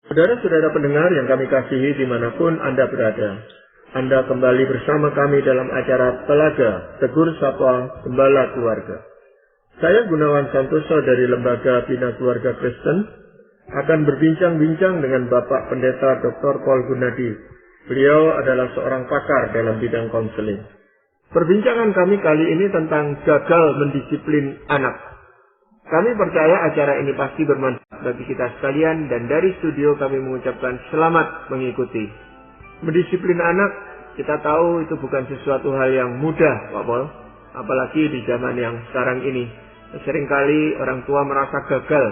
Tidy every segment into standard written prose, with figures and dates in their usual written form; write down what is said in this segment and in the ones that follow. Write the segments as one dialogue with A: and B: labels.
A: Saudara-saudara pendengar yang kami kasihi dimanapun Anda berada, Anda kembali bersama kami dalam acara Telaga Tegur Sapa Gembala Keluarga. Saya Gunawan Santoso dari Lembaga Bina Keluarga Kristen akan berbincang-bincang dengan Bapak Pendeta Dr. Paul Gunadi. Beliau adalah seorang pakar dalam bidang konseling. Perbincangan kami kali ini tentang gagal mendisiplin anak. Kami percaya acara ini pasti bermanfaat bagi kita sekalian dan dari studio kami mengucapkan selamat mengikuti. Mendisiplin anak, kita tahu itu bukan sesuatu hal yang mudah, Pak Paul. Apalagi di zaman yang sekarang ini. Seringkali orang tua merasa gagal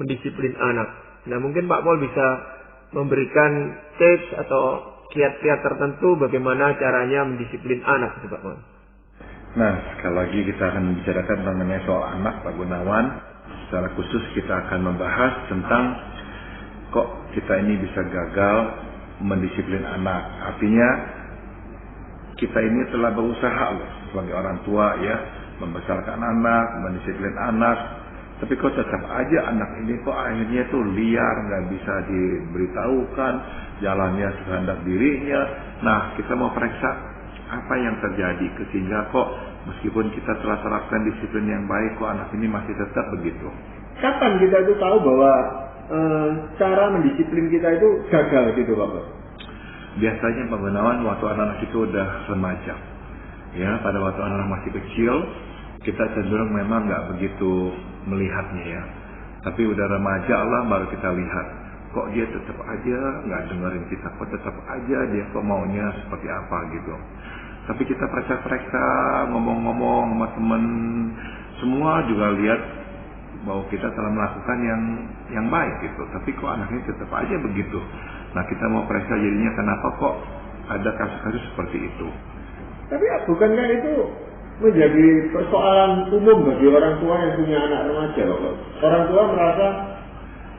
A: mendisiplin anak. Nah, mungkin Pak Paul bisa memberikan tips atau kiat-kiat tertentu bagaimana caranya mendisiplin anak, Pak Paul.
B: Nah, sekali lagi kita akan membicarakan mengenai soal anak, Pak Gunawan. Secara khusus kita akan membahas tentang kok kita ini bisa gagal mendisiplin anak. Artinya kita ini telah berusaha loh sebagai orang tua ya, membesarkan anak, mendisiplin anak. Tapi kok tetap aja anak ini kok akhirnya tuh liar, nggak bisa diberitahukan, jalannya sekehendak dirinya. Nah, kita mau periksa apa yang terjadi sehingga kok meskipun kita telah terapkan disiplin yang baik kok anak ini masih tetap begitu.
A: Kapan kita itu tahu bahwa cara mendisiplin kita itu gagal gitu Bapak?
B: Biasanya Pak Gunawan waktu anak-anak itu udah remaja. Ya, pada waktu anak-anak masih kecil kita cenderung memang nggak begitu melihatnya ya. Tapi udah remaja lah baru kita lihat kok dia tetap aja nggak dengerin kita, kok tetap aja dia kok maunya seperti apa gitu. Tapi kita periksa-periksa, ngomong-ngomong sama temen, semua juga lihat bahwa kita telah melakukan yang baik gitu. Tapi kok anaknya tetap aja begitu. Nah, kita mau periksa jadinya kenapa kok ada kasus-kasus seperti itu.
A: Tapi bukankah itu menjadi persoalan umum bagi orang tua yang punya anak remaja, Bapak? Orang tua merasa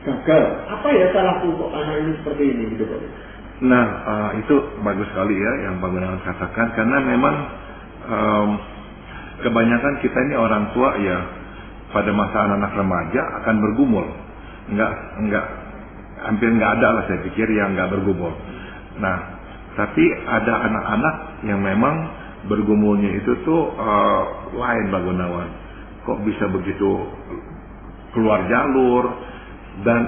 A: gagal. Apa ya salahku kok anak ini seperti ini gitu, Pak?
B: Nah, itu bagus sekali ya yang Pak Gunawan katakan, karena memang kebanyakan kita ini orang tua ya pada masa anak-anak remaja akan bergumul. Hampir nggak ada lah saya pikir yang nggak bergumul. Nah, tapi ada anak-anak yang memang bergumulnya itu tuh lain Pak Gunawan. Kok bisa begitu keluar jalur? Dan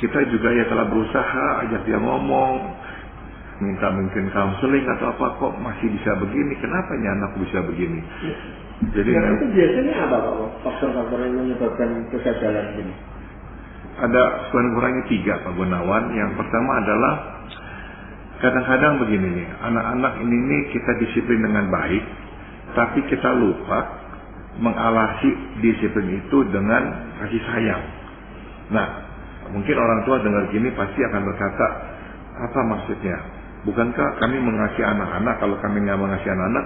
B: kita juga ya telah berusaha ajak dia ngomong, minta mungkin counseling atau apa, kok masih bisa begini, kenapa ya anak bisa begini. Jadi
A: itu biasanya apa Pak? Faktor-faktor yang menyebabkan kegagalan ini?
B: Ada kurang-kurangnya 3 Pak Gunawan. Yang pertama adalah kadang-kadang begini nih, anak-anak ini nih kita disiplin dengan baik, tapi kita lupa mengalasi disiplin itu dengan kasih sayang. Nah, mungkin orang tua dengar gini pasti akan berkata, apa maksudnya? Bukankah kami mengasihi anak-anak, kalau kami nggak mengasihi anak-anak,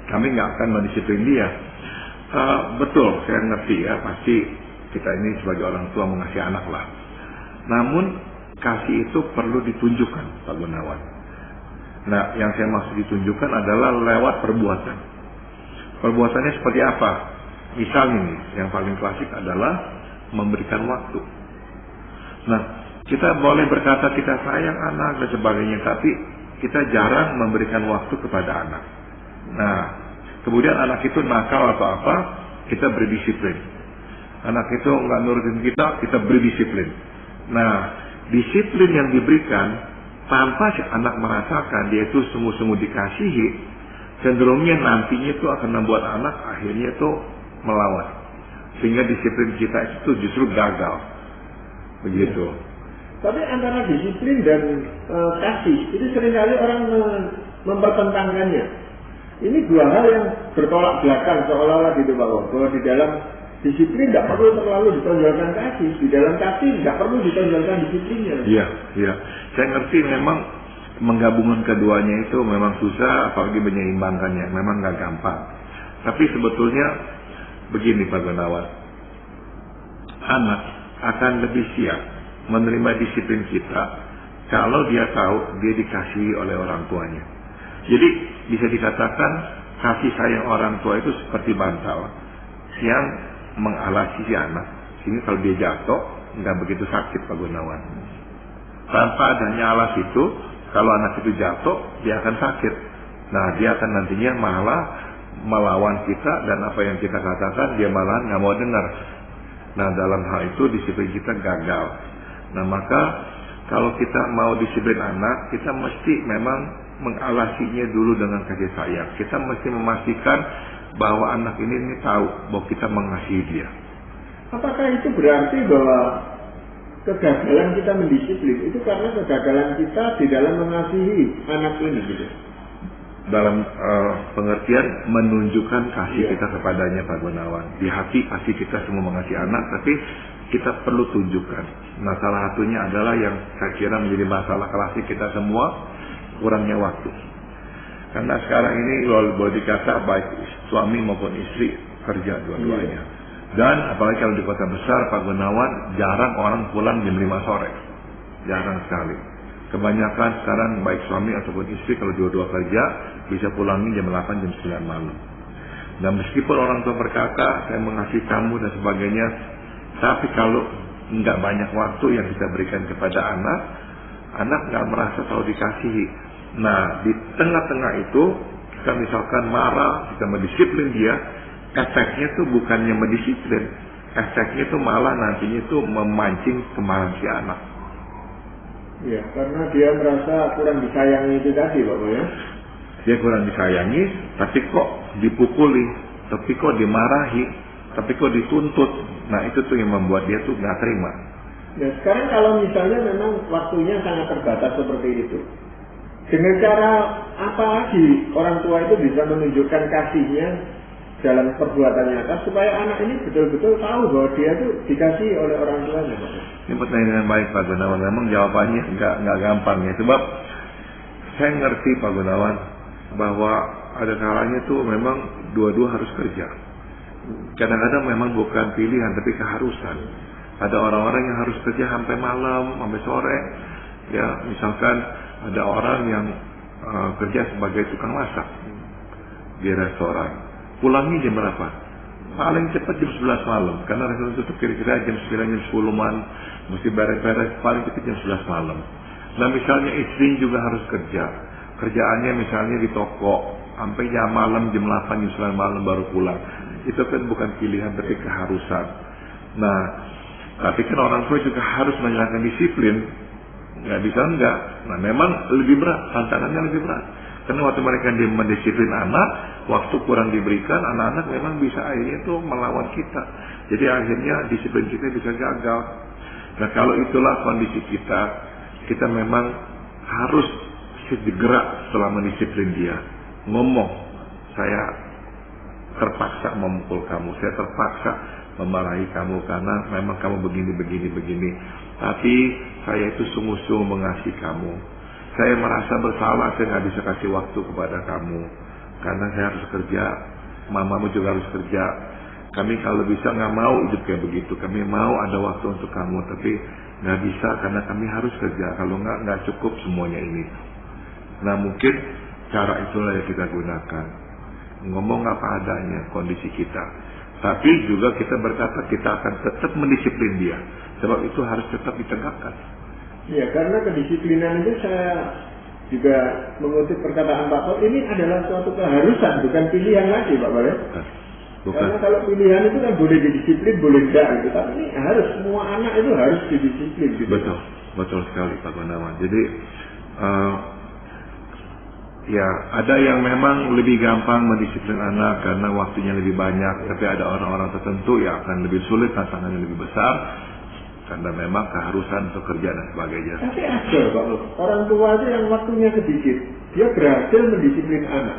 B: kami nggak akan mendisiplin dia? Betul, saya ngerti ya, pasti kita ini sebagai orang tua mengasihi anak lah. Namun, kasih itu perlu ditunjukkan, Pak Gunawan. Nah, yang saya maksud ditunjukkan adalah lewat perbuatan. Perbuatannya seperti apa? Misalnya nih, yang paling klasik adalah memberikan waktu. Nah, kita boleh berkata kita sayang anak dan sebagainya, tapi kita jarang memberikan waktu kepada anak. Nah, kemudian anak itu nakal atau apa, kita beri disiplin. Anak itu nggak nurutin kita beri disiplin. Nah, disiplin yang diberikan tanpa si anak merasakan dia itu sungguh-sungguh dikasihi, cenderungnya nantinya itu akan membuat anak akhirnya itu melawan. Sehingga disiplin kita itu justru gagal. Begitu.
A: Tapi antara disiplin dan kasih itu seringkali orang mempertentangkannya. Ini dua hal yang bertolak belakang seolah-olah gitu Pak, bahwa di dalam disiplin tidak perlu terlalu ditonjolkan kasih, di dalam kasih tidak perlu ditonjolkan disiplinnya.
B: Iya. Saya ngerti memang menggabungkan keduanya itu memang susah, apalagi menyeimbangkannya, memang nggak gampang. Tapi sebetulnya begini Pak Gunawan, anak akan lebih siap menerima disiplin kita kalau dia tahu dia dikasihi oleh orang tuanya. Jadi bisa dikatakan kasih sayang orang tua itu seperti bantal yang mengalasi si anak, sehingga kalau dia jatuh nggak begitu sakit Pak Gunawan. Tanpa adanya alas itu, kalau anak itu jatuh, dia akan sakit. Nah, dia akan nantinya malah melawan kita, dan apa yang kita katakan dia malah nggak mau dengar. Nah, dalam hal itu disiplin kita gagal. Nah, maka kalau kita mau disiplin anak, kita mesti memang mengalasinya dulu dengan kasih sayang. Kita mesti memastikan bahwa anak ini tahu bahwa kita mengasihi dia.
A: Apakah itu berarti bahwa kegagalan kita mendisiplin itu karena kegagalan kita di dalam mengasihi anak ini gitu?
B: Dalam pengertian menunjukkan kasih kita kepadanya, Pak Gunawan. Di hati pasti kita semua mengasihi anak, tapi kita perlu tunjukkan. Nah, salah satunya adalah yang saya kira menjadi masalah klasik kita semua, kurangnya waktu. Karena sekarang ini boleh dikata baik suami maupun istri kerja dua-duanya. Dan apalagi kalau di kota besar, Pak Gunawan, jarang orang pulang jam 5 sore. Jarang sekali. Kebanyakan sekarang baik suami ataupun istri kalau dua-dua kerja bisa pulangnya jam 8, jam 9 malam. Dan meskipun orang tua berkata saya mengasihi kamu dan sebagainya, tapi kalau nggak banyak waktu yang kita berikan kepada anak, anak nggak merasa tahu dikasihi. Nah, di tengah-tengah itu kita misalkan marah, kita mendisiplin dia, efeknya tuh bukannya mendisiplin, efeknya tuh malah nantinya tuh memancing kemarahan si anak.
A: Ya, karena dia merasa kurang disayangi itu tadi, Bapak ya.
B: Dia kurang disayangi, tapi kok dipukuli, tapi kok dimarahi, tapi kok dituntut. Nah, itu tuh yang membuat dia tuh nggak terima.
A: Ya, sekarang kalau misalnya memang waktunya sangat terbatas seperti itu, dengan cara apa lagi orang tua itu bisa menunjukkan kasihnya dalam perbuatan nyata supaya anak ini betul-betul tahu bahwa dia tuh dikasihi oleh orang tuanya, Pak?
B: Ini pertanyaan yang baik, Pak Gunawan. Memang jawabannya nggak gampang ya. Sebab saya ngerti, Pak Gunawan, bahwa ada kalanya tuh memang dua-dua harus kerja. Kadang-kadang memang bukan pilihan tapi keharusan. Ada orang-orang yang harus kerja sampai malam, sampai sore. Ya, misalkan ada orang yang kerja sebagai tukang masak di restoran. Pulangnya jam berapa? Paling cepat jam 11 malam. Karena restoran tutup kira-kira jam 9, jam 10 malam. Mesti beres-beres paling cepat jam 11 malam. Nah, misalnya istri juga harus kerja. Kerjaannya misalnya di toko. Sampai jam malam, jam 8, jam 9 malam baru pulang. Itu kan bukan pilihan, tapi keharusan. Nah, tapi kan orang tua juga harus menjalankan disiplin. Nggak bisa enggak. Nah, memang lebih berat. Tantangannya lebih berat. Karena waktu mereka mendisiplin anak, waktu kurang diberikan, anak-anak memang bisa akhirnya itu melawan kita. Jadi akhirnya disiplin kita bisa gagal. Nah, kalau itulah kondisi kita, kita memang harus segera setelah mendisiplin dia. Ngomong, saya terpaksa memukul kamu, saya terpaksa memarahi kamu karena memang kamu begini. Tapi saya itu sungguh-sungguh mengasihi kamu. Saya merasa bersalah, saya nggak bisa kasih waktu kepada kamu karena saya harus kerja, mamamu juga harus kerja. Kami kalau bisa nggak mau hidup kayak begitu. Kami mau ada waktu untuk kamu, tapi nggak bisa karena kami harus kerja. Kalau nggak cukup semuanya ini. Nah, mungkin cara itulah yang kita gunakan. Ngomong apa adanya kondisi kita. Tapi juga kita berkata kita akan tetap mendisiplin dia. Sebab itu harus tetap ditegakkan.
A: Ya, karena kedisiplinan itu saya juga mengutip perkataan Pak Pol, ini adalah suatu keharusan, bukan pilihan lagi, Pak Pol ya. Bukan. Karena kalau pilihan itu kan boleh didisiplin, boleh enggak gitu. Tapi ini harus, semua anak itu harus didisiplin gitu.
B: Betul sekali Pak Gunawan. Jadi ya ada yang memang lebih gampang mendisiplin anak karena waktunya lebih banyak. Tapi ada orang-orang tertentu yang akan lebih sulit, tantangannya lebih besar karena memang keharusan untuk kerja dan sebagainya.
A: Tapi ada Pak Pol, orang tua itu yang waktunya sedikit, dia berhasil mendisiplin anak.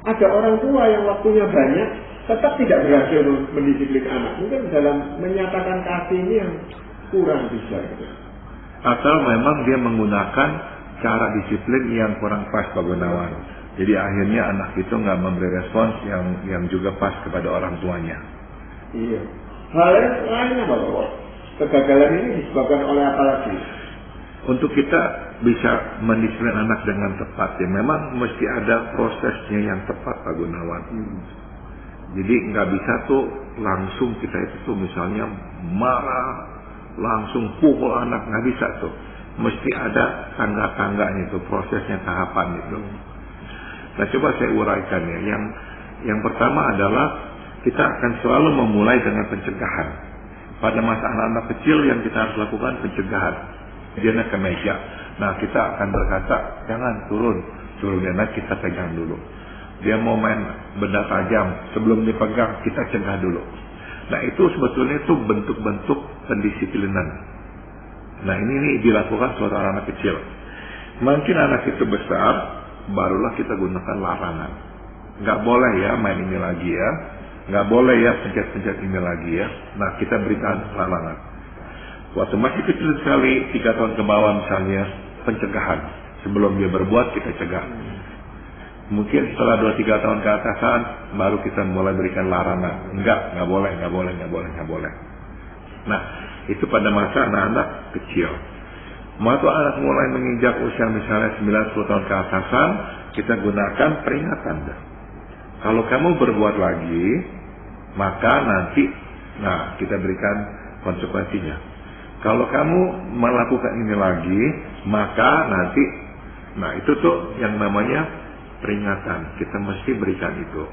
A: Ada orang tua yang waktunya banyak, tetap tidak berhasil mendisiplin anak. Mungkin dalam menyatakan kasih ini yang kurang bisa gitu.
B: Atau memang dia menggunakan cara disiplin yang kurang pas, Pak Gunawan. Jadi akhirnya anak itu nggak memberi respons yang juga pas kepada orang tuanya.
A: Iya. Hal yang lainnya Bapak, kegagalan ini disebabkan oleh apa lagi?
B: Untuk kita bisa mendisiplin anak dengan tepat, ya memang mesti ada prosesnya yang tepat, Pak Gunawan. Jadi nggak bisa tuh langsung kita itu tuh misalnya marah, langsung pukul anak, nggak bisa tuh. mesti ada tangga-tangganya itu, prosesnya, tahapan itu. Nah, coba saya uraikan ya. Yang pertama adalah kita akan selalu memulai dengan pencegahan. Pada masa anak-anak kecil yang kita harus lakukan pencegahan. Dia naik ke meja. Nah, kita akan berkata, jangan turun dia naik, kita pegang dulu. Dia mau main benda tajam, sebelum dipegang kita cegah dulu. Nah, itu sebetulnya itu bentuk-bentuk pendisiplinan. Nah, ini dilakukan suatu anak kecil. Makin anak itu besar, barulah kita gunakan larangan. Nggak boleh ya main ini lagi ya, nggak boleh ya pencet-pencet ini lagi ya. Nah, kita berikan larangan. Waktu masih kecil sekali, 3 tahun ke bawah misalnya, pencegahan. Sebelum dia berbuat, kita cegah. Mungkin setelah 2-3 tahun ke atasan, baru kita mulai berikan larangan. Nggak boleh. Nah, itu pada masa anak-anak kecil. Waktu anak mulai menginjak usia misalnya 9-10 tahun ke atasan, kita gunakan peringatan. Kalau kamu berbuat lagi, maka nanti, kita berikan konsekuensinya. Kalau kamu melakukan ini lagi, maka nanti, itu tuh yang namanya peringatan. Kita mesti berikan itu.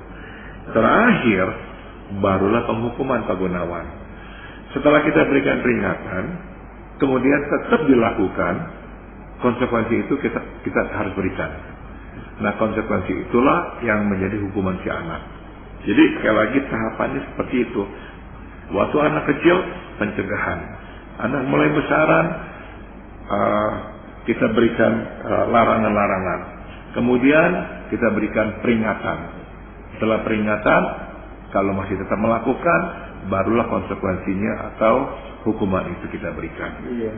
B: Terakhir, barulah penghukuman, Pak Gunawan. Setelah kita berikan peringatan, kemudian tetap dilakukan, konsekuensi itu kita harus berikan. Nah, konsekuensi itulah yang menjadi hukuman si anak. Jadi sekali lagi tahapannya seperti itu. Waktu anak kecil, pencegahan. Anak mulai besaran, kita berikan larangan-larangan. Kemudian kita berikan peringatan. Setelah peringatan, kalau masih tetap melakukan, barulah konsekuensinya atau hukuman itu kita berikan.
A: Iya.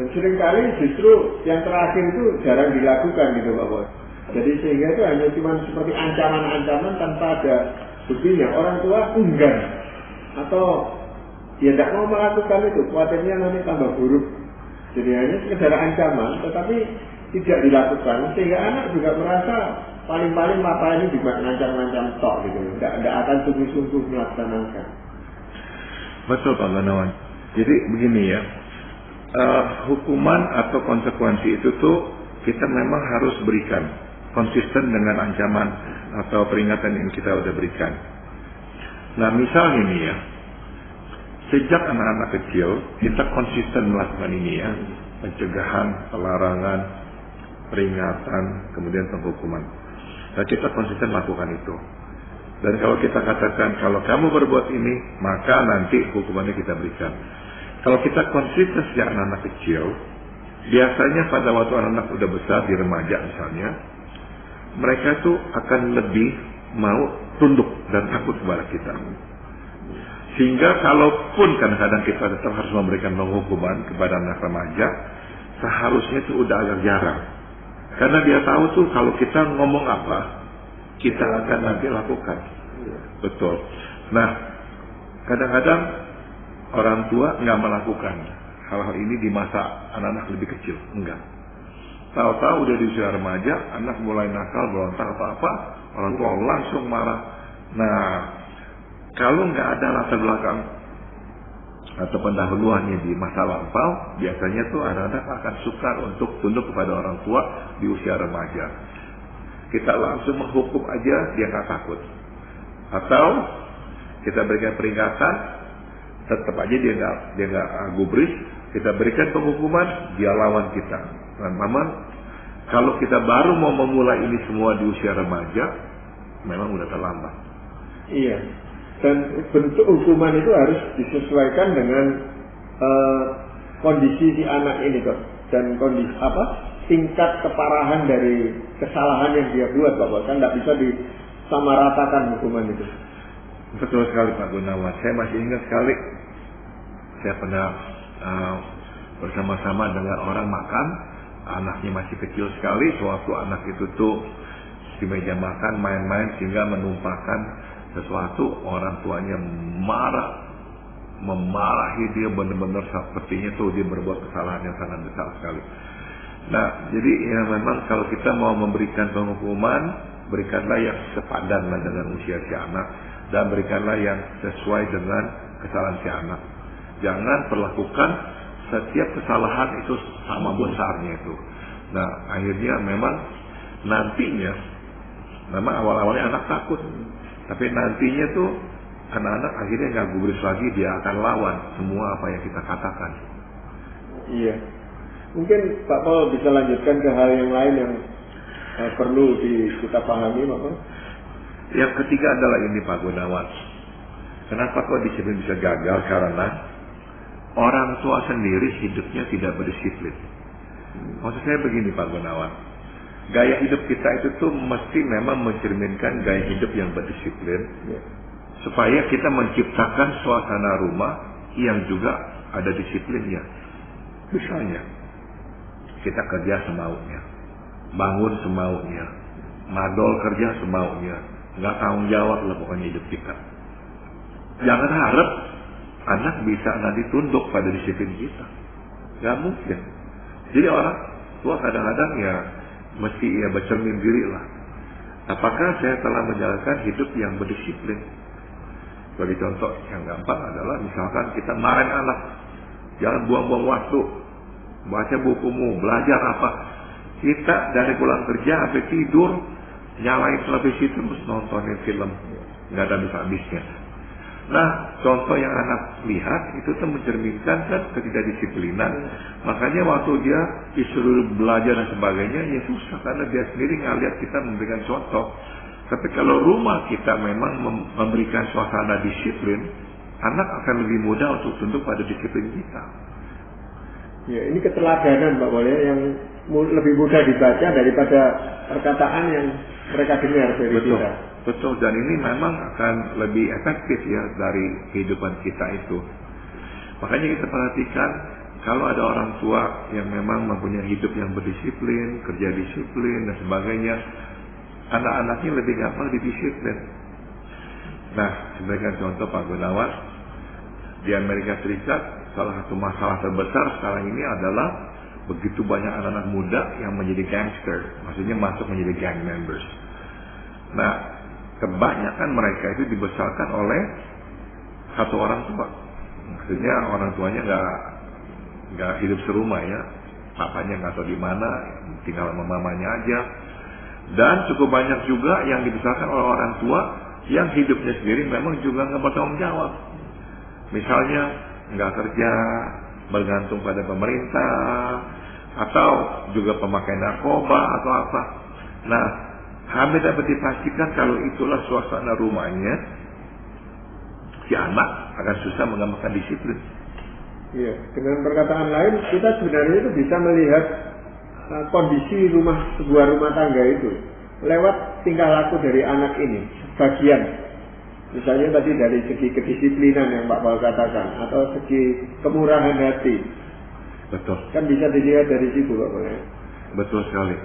A: Dan seringkali justru yang terakhir itu jarang dilakukan gitu Pak Bos. Jadi sehingga itu hanya cuma seperti ancaman-ancaman tanpa ada buktinya. Orang tua enggan atau ya tidak mau melakukan itu, khawatirnya nanti tambah buruk. Jadi hanya sekedar ancaman, tetapi tidak dilakukan, sehingga anak juga merasa paling-paling papa ini juga ngancam-ngancam tok gitu, tidak akan sungguh-sungguh melaksanakan.
B: Betul Pak Gunawan. Jadi begini ya, hukuman atau konsekuensi itu tuh kita memang harus berikan, konsisten dengan ancaman atau peringatan yang kita udah berikan. Nah, misal ini ya, sejak anak-anak kecil kita konsisten melakukan ini ya, pencegahan, pelarangan, peringatan, kemudian penghukuman. Nah, kita konsisten melakukan itu. Dan kalau kita katakan kalau kamu berbuat ini, maka nanti hukumannya kita berikan. Kalau kita konsisten sejak anak-anak kecil, biasanya pada waktu anak-anak udah besar di remaja misalnya, mereka tuh akan lebih mau tunduk dan takut kepada kita. Sehingga kalaupun kadang-kadang kita tetap harus memberikan penghukuman kepada anak remaja, seharusnya itu udah agak jarang. Karena dia tahu tuh kalau kita ngomong apa, kita akan nanti lakukan. Betul. Nah, kadang-kadang orang tua nggak melakukan hal-hal ini di masa anak-anak lebih kecil. Enggak. Tahu-tahu udah di usia remaja, anak mulai nakal, berontak apa-apa, orang tua langsung marah. Nah, kalau nggak ada latar belakang atau pendahuluannya di masa lampau, biasanya tuh anak-anak akan sukar untuk tunduk kepada orang tua di usia remaja. Kita langsung menghukum aja, dia nggak takut. Atau kita berikan peringatan, tetap aja dia nggak gubris. Kita berikan penghukuman, dia lawan kita. Dan memang kalau kita baru mau memulai ini semua di usia remaja, memang udah terlambat.
A: Iya. Dan bentuk hukuman itu harus disesuaikan dengan kondisi si anak ini kok, dan kondisi tingkat keparahan dari kesalahan yang dia buat, Bapak. Kan tidak bisa disamaratakan hukuman itu.
B: Betul sekali Pak Gunawan. Saya masih ingat sekali, saya pernah bersama-sama dengan orang makan, anaknya masih kecil sekali. Sewaktu anak itu tuh di meja makan main-main sehingga menumpahkan sesuatu, orang tuanya memarahi dia benar-benar sepertinya tuh dia berbuat kesalahan yang sangat besar sekali. Nah, jadi ya memang kalau kita mau memberikan penghukuman, berikanlah yang sepadan dengan usia si anak dan berikanlah yang sesuai dengan kesalahan si anak. Jangan perlakukan setiap kesalahan itu sama besarnya itu. Nah, akhirnya memang nantinya, memang awal-awalnya anak takut, tapi nantinya tuh anak-anak akhirnya nggak gubris lagi, dia akan lawan semua apa yang kita katakan.
A: Iya. Mungkin Pak Paul bisa lanjutkan ke hal yang lain yang perlu kita pahami, Pak Paul.
B: Yang ketiga adalah ini, Pak Gunawan. Kenapa kok disiplin bisa gagal? Karena orang tua sendiri hidupnya tidak berdisiplin. Maksud saya begini, Pak Gunawan. Gaya hidup kita itu tuh mesti memang mencerminkan gaya hidup yang berdisiplin, supaya kita menciptakan suasana rumah yang juga ada disiplinnya. Misalnya, kita kerja semaunya, bangun semaunya, madol kerja semaunya, nggak tanggung jawab lah pokoknya hidup kita. Jangan harap anak bisa nanti tunduk pada disiplin kita. Nggak mungkin. Jadi orang tua kadang-kadang ya mesti ya bercermin diri lah. Apakah saya telah menjalankan hidup yang berdisiplin? Bagi contoh yang gampang adalah misalkan kita marahin anak, jangan buang-buang waktu, baca bukumu, belajar apa. Kita dari pulang kerja sampai tidur, nyalain televisi terus nontonin film, nggak ada habis-habisnya. Nah, contoh yang anak lihat itu tuh mencerminkan kan ketidakdisiplinan. Makanya waktu dia disuruh belajar dan sebagainya, ya susah karena dia sendiri ngeliat kita memberikan contoh. Tapi kalau rumah kita memang memberikan suasana disiplin, anak akan lebih mudah untuk tunduk pada disiplin kita.
A: Ya, ini keteladanan, Pak Paul, yang lebih mudah dibaca daripada perkataan yang mereka dengar dari kita.
B: Betul, dan ini memang akan lebih efektif ya dari kehidupan kita itu. Makanya kita perhatikan, kalau ada orang tua yang memang mempunyai hidup yang berdisiplin, kerja disiplin dan sebagainya, anak-anaknya lebih gampang didisiplin. Nah, sebagai contoh Pak Gunawan, di Amerika Serikat, salah satu masalah terbesar sekarang ini adalah begitu banyak anak-anak muda yang menjadi gangster, maksudnya masuk menjadi gang members. Nah, kebanyakan mereka itu dibesarkan oleh satu orang tua. Maksudnya orang tuanya nggak hidup serumah ya, papanya nggak tahu di mana, tinggal sama mamanya aja. Dan cukup banyak juga yang dibesarkan oleh orang tua yang hidupnya sendiri memang juga nggak bertanggung jawab. Misalnya nggak kerja, bergantung pada pemerintah, atau juga pemakai narkoba atau apa. Nah, hampir dapat dipastikan kalau itulah suasana rumahnya, si anak akan susah mengamalkan disiplin.
A: Iya, dengan perkataan lain, kita sebenarnya itu bisa melihat kondisi sebuah rumah tangga itu lewat tingkah laku dari anak ini. Bagian, misalnya tadi dari segi kedisiplinan yang Pak Paul katakan, atau segi kemurahan hati.
B: Betul.
A: Kan bisa dilihat dari situ, Pak Paul.
B: Betul sekali.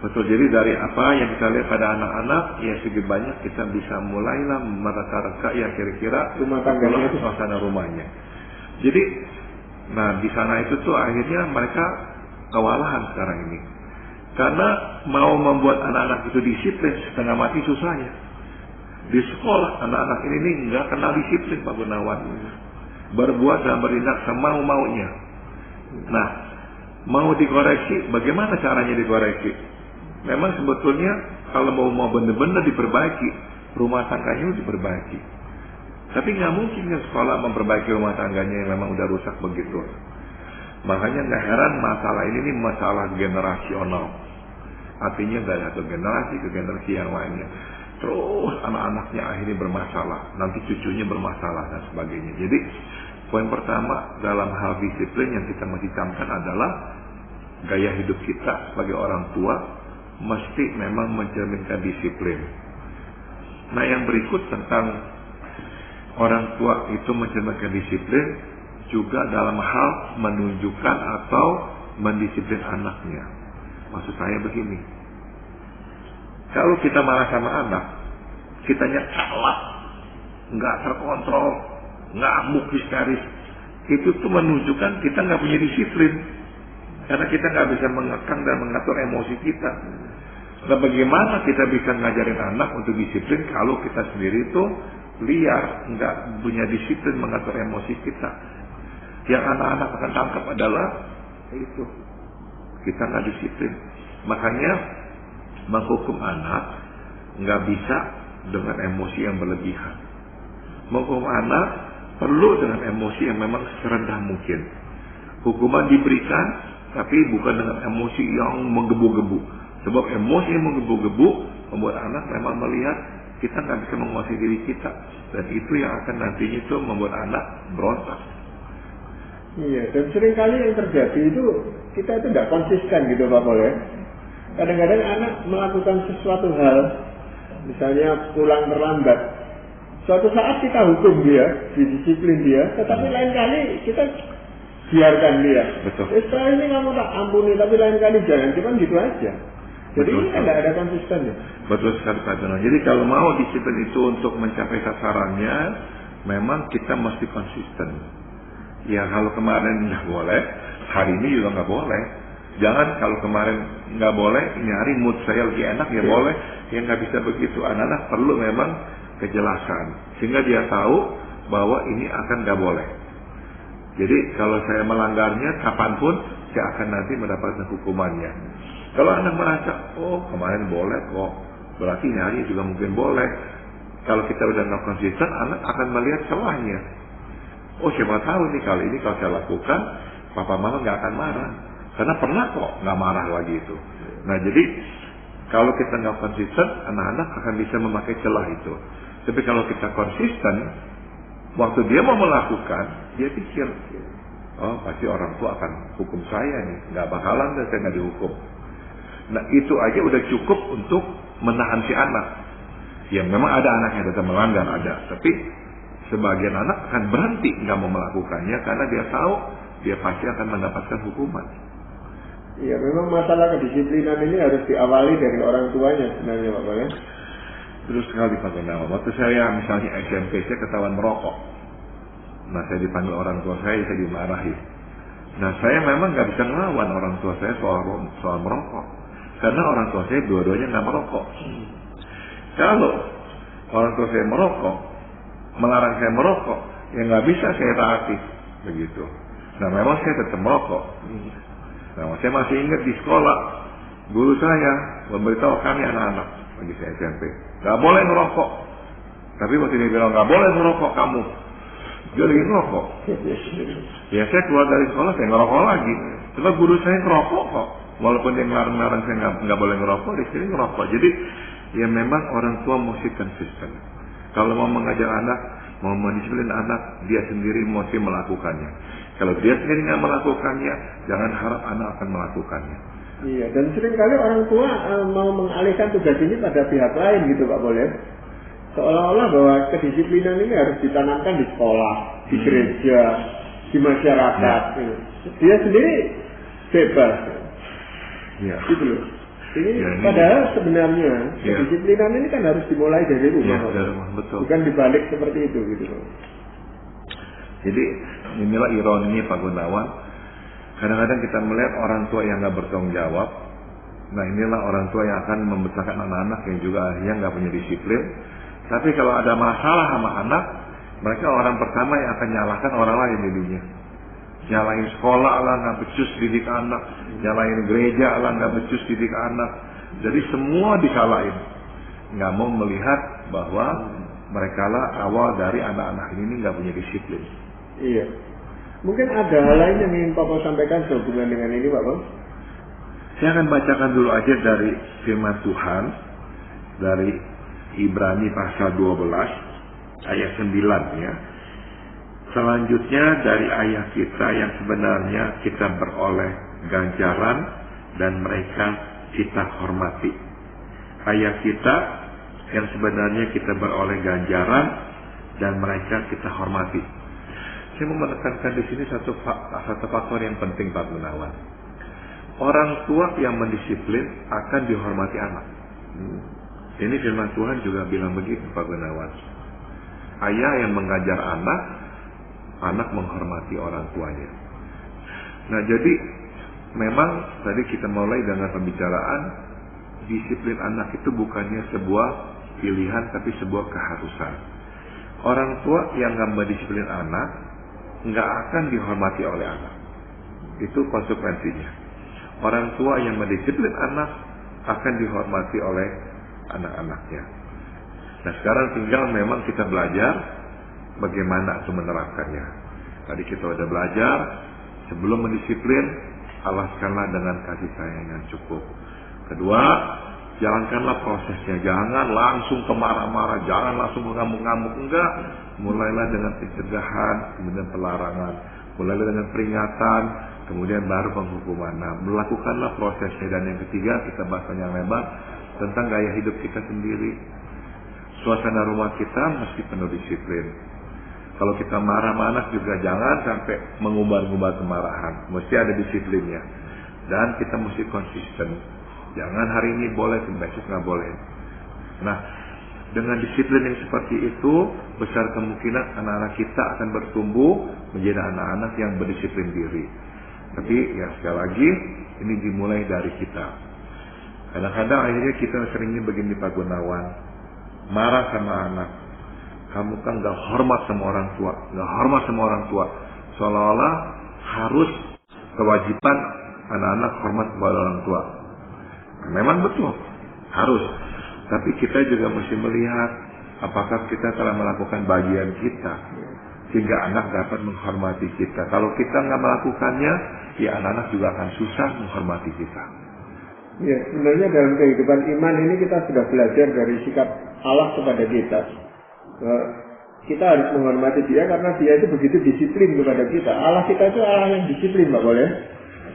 B: Betul, jadi dari apa yang kita lihat pada anak-anak, ya segi banyak kita bisa mulailah mereka-reka ya kira-kira
A: rumah tangganya itu,
B: suasana rumahnya. Jadi, nah di sana itu tuh akhirnya mereka kewalahan sekarang ini. Karena mau membuat anak-anak itu disiplin setengah mati susahnya. Di sekolah anak-anak ini nggak kenal disiplin, Pak Gunawan. Berbuat dan bertindak semau-maunya. Nah, mau dikoreksi, bagaimana caranya dikoreksi? Memang sebetulnya kalau mau benar-benar diperbaiki, rumah tangganya diperbaiki. Tapi nggak mungkin kan sekolah memperbaiki rumah tangganya yang memang udah rusak begitu. Makanya nggak heran masalah ini masalah generasional. Artinya dari satu generasi ke generasi yang lainnya. Terus anak-anaknya akhirnya bermasalah, nanti cucunya bermasalah dan sebagainya. Jadi poin pertama dalam hal disiplin yang kita mesti camkan adalah gaya hidup kita sebagai orang tua mesti memang mencerminkan disiplin. Nah, yang berikut tentang orang tua itu mencerminkan disiplin juga dalam hal menunjukkan atau mendisiplin anaknya. Maksud saya begini, kalau kita marah sama anak, kitanya kalap, nggak terkontrol, ngamuk histeris, itu tuh menunjukkan kita nggak punya disiplin. Karena kita nggak bisa mengekang dan mengatur emosi kita. Nah, bagaimana kita bisa ngajarin anak untuk disiplin kalau kita sendiri itu liar, nggak punya disiplin mengatur emosi kita. Yang anak-anak akan tangkap adalah itu, kita nggak disiplin. Makanya menghukum anak nggak bisa dengan emosi yang berlebihan. Menghukum anak perlu dengan emosi yang memang serendah mungkin. Hukuman diberikan, tapi bukan dengan emosi yang menggebu-gebu. Sebab emosi yang menggebu-gebu membuat anak memang melihat kita nggak bisa menguasai diri kita, dan itu yang akan nantinya itu membuat anak berontak.
A: Iya, dan seringkali yang terjadi itu kita itu tidak konsisten gitu Pak Pol ya. Kadang-kadang anak melakukan sesuatu hal, misalnya pulang terlambat. Suatu saat kita hukum dia, disiplin dia, tetapi lain kali kita biarkan dia.
B: Betul.
A: Setelah ini kamu tak ampuni, tapi lain kali jangan, cuma gitu aja. Jadi
B: Betul,
A: ini kan tidak ada konsistennya.
B: Betul sekali Pak Jono. Jadi kalau mau disiplin itu untuk mencapai sasarannya, memang kita mesti konsisten. Ya kalau kemarin nggak boleh, hari ini juga nggak boleh. Jangan kalau kemarin nggak boleh, ini hari mood saya lagi enak ya boleh. Ya nggak bisa begitu. Anak-anak perlu memang kejelasan, sehingga dia tahu bahwa ini akan nggak boleh. Jadi kalau saya melanggarnya, kapanpun saya akan nanti mendapatkan hukumannya. Kalau anak merasa, oh kemarin boleh kok, berarti ini hari juga mungkin boleh. Kalau kita udah nggak konsisten, anak akan melihat celahnya. Oh siapa tahu nih kali ini kalau saya lakukan, papa mama nggak akan marah. Karena pernah kok nggak marah lagi itu. Nah jadi kalau kita nggak konsisten, anak-anak akan bisa memakai celah itu. Tapi kalau kita konsisten, waktu dia mau melakukan, dia pikir, oh pasti orang tua akan hukum saya nih, nggak bakalan deh saya nggak dihukum. Nah itu aja udah cukup untuk menahan si anak. Ya memang ada anak yang tetap melanggar, ada. Tapi sebagian anak akan berhenti nggak mau melakukannya karena dia tahu dia pasti akan mendapatkan hukuman.
A: Iya, memang masalah kedisiplinan ini harus diawali dari orang tuanya sebenarnya Pak Pol ya.
B: Terus sekali Pak Gunawan. Waktu saya misalnya SMP, saya ketahuan merokok. Nah saya dipanggil orang tua saya dimarahi. Nah saya memang nggak bisa ngelawan orang tua saya soal merokok. Karena orang tua saya dua-duanya nggak merokok. Kalau orang tua saya merokok, melarang saya merokok, ya nggak bisa saya taati begitu. Nah memang saya tetap merokok. Nah saya masih ingat di sekolah, guru saya memberitahu kami anak-anak bagi saya SMP, nggak boleh merokok. Tapi waktu dia bilang nggak boleh merokok kamu, dia lagi ngerokok. Ya saya keluar dari sekolah saya ngerokok lagi. Sebab guru saya ngerokok kok. Walaupun dia ngelarang-larang saya nggak boleh ngerokok, di sini ngerokok. Jadi ya memang orang tua mesti konsisten. Kalau mau mengajar anak, mau mendisiplin anak, dia sendiri mesti melakukannya. Kalau dia sendiri nggak melakukannya, jangan harap anak akan melakukannya.
A: Iya, dan seringkali orang tua mau mengalihkan tugas ini pada pihak lain gitu Pak Pol ya. Seolah-olah bahwa kedisiplinan ini harus ditanamkan di sekolah, di gereja, di masyarakat. Dia sendiri bebas.
B: Ya.
A: Gitu loh. Ini padahal sebenarnya kedisiplinan ini kan harus dimulai dari rumah.
B: Ya, dari rumah, betul.
A: Bukan dibalik seperti itu gitu loh.
B: Jadi inilah ironinya Pak Gunawan. Kadang-kadang kita melihat orang tua yang nggak bertanggung jawab. Nah inilah orang tua yang akan membesarkan anak-anak yang juga akhirnya nggak punya disiplin. Tapi kalau ada masalah sama anak, mereka orang pertama yang akan nyalahkan orang lain jadinya. Nyalahin sekolah lah nggak becus didik anak, nyalahin gereja lah nggak becus didik anak. Jadi semua disalahin. Nggak mau melihat bahwa mereka lah awal dari anak-anak ini nggak punya disiplin.
A: Iya. Mungkin ada hal lain yang ingin Papa sampaikan sehubungan dengan ini Pak Pol?
B: Saya akan bacakan dulu aja dari firman Tuhan dari Ibrani pasal 12 ayat 9 ya. Selanjutnya dari ayat kita yang sebenarnya kita beroleh ganjaran dan mereka kita hormati. Ayat kita yang sebenarnya kita beroleh ganjaran dan mereka kita hormati. Saya mau menekankan di sini satu faktor yang penting Pak Gunawan. Orang tua yang mendisiplin akan dihormati anak. Ini firman Tuhan juga bilang begitu Pak Gunawan. Ayah yang mengajar anak, anak menghormati orang tuanya. Nah jadi memang tadi kita mulai dengan pembicaraan disiplin anak itu bukannya sebuah pilihan tapi sebuah keharusan. Orang tua yang nggak mendisiplin anak nggak akan dihormati oleh anak. Itu konsekuensinya. Orang tua yang mendisiplin anak akan dihormati oleh anak-anaknya. Nah sekarang tinggal memang kita belajar bagaimana itu menerapkannya. Tadi kita udah belajar, sebelum mendisiplin, alaskanlah dengan kasih sayang yang cukup. Kedua, jalankanlah prosesnya. Jangan langsung kemarah-marah, jangan langsung mengamuk-ngamuk. Enggak. Mulailah dengan pencegahan, kemudian pelarangan. Mulailah dengan peringatan, kemudian baru penghukuman. Nah, melakukanlah prosesnya. Dan yang ketiga, kita bahas panjang lebar tentang gaya hidup kita sendiri. Suasana rumah kita mesti penuh disiplin. Kalau kita marah sama anak juga jangan sampai mengumbar-ngumbar kemarahan. Mesti ada disiplinnya. Dan kita mesti konsisten. Jangan hari ini boleh, besok nggak boleh. Nah, dengan disiplin yang seperti itu, besar kemungkinan anak-anak kita akan bertumbuh menjadi anak-anak yang berdisiplin diri. Tapi ya sekali lagi, ini dimulai dari kita. Kadang-kadang akhirnya kita seringnya begini Pak Gunawan, marah sama anak. Kamu kan gak hormat sama orang tua, gak hormat sama orang tua. Seolah-olah harus kewajiban anak-anak hormat kepada orang tua. Memang betul, harus. Tapi kita juga mesti melihat apakah kita telah melakukan bagian kita sehingga anak dapat menghormati kita. Kalau kita nggak melakukannya, ya anak-anak juga akan susah menghormati kita.
A: Ya, sebenarnya dalam kehidupan iman ini kita sudah belajar dari sikap Allah kepada kita. Kita harus menghormati dia karena dia itu begitu disiplin kepada kita. Allah kita itu Allah yang disiplin, Pak boleh?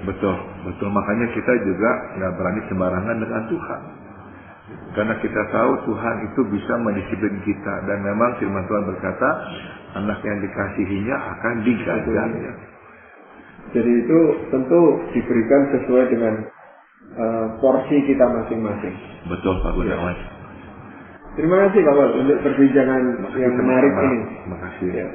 B: Betul, betul. Makanya kita juga nggak berani sembarangan dengan Tuhan. Karena kita tahu Tuhan itu bisa mendisiplin kita. Dan memang firman Tuhan berkata, anak yang dikasihinya akan digajarnya.
A: Jadi itu tentu diberikan sesuai dengan porsi kita masing-masing.
B: Betul Pak Gunawan.
A: Terima kasih Pak Wal untuk perbincangan yang menarik ini.
B: Terima kasih.
A: Ya.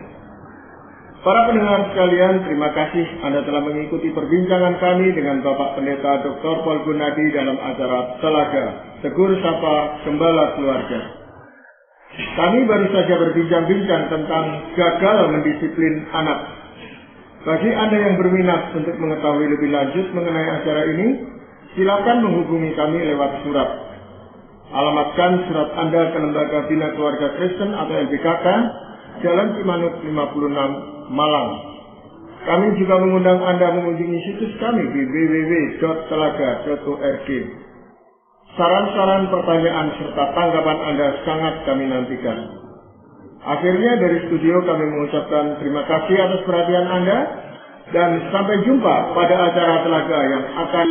A: Para pendengar sekalian, terima kasih Anda telah mengikuti perbincangan kami dengan Bapak Pendeta Dr. Paul Gunadi dalam acara Telaga, Tegur Sapa Gembala Keluarga. Kami baru saja berbincang-bincang tentang gagal mendisiplin anak. Bagi Anda yang berminat untuk mengetahui lebih lanjut mengenai acara ini, silakan menghubungi kami lewat surat. Alamatkan surat Anda ke Lembaga Bina Keluarga Kristen atau LBKK, Jalan Cimanuk 56, Malang. Kami juga mengundang Anda mengunjungi situs kami di www.telaga.org. Saran-saran, pertanyaan, serta tanggapan Anda sangat kami nantikan. Akhirnya dari studio kami mengucapkan terima kasih atas perhatian Anda dan sampai jumpa pada acara Telaga yang akan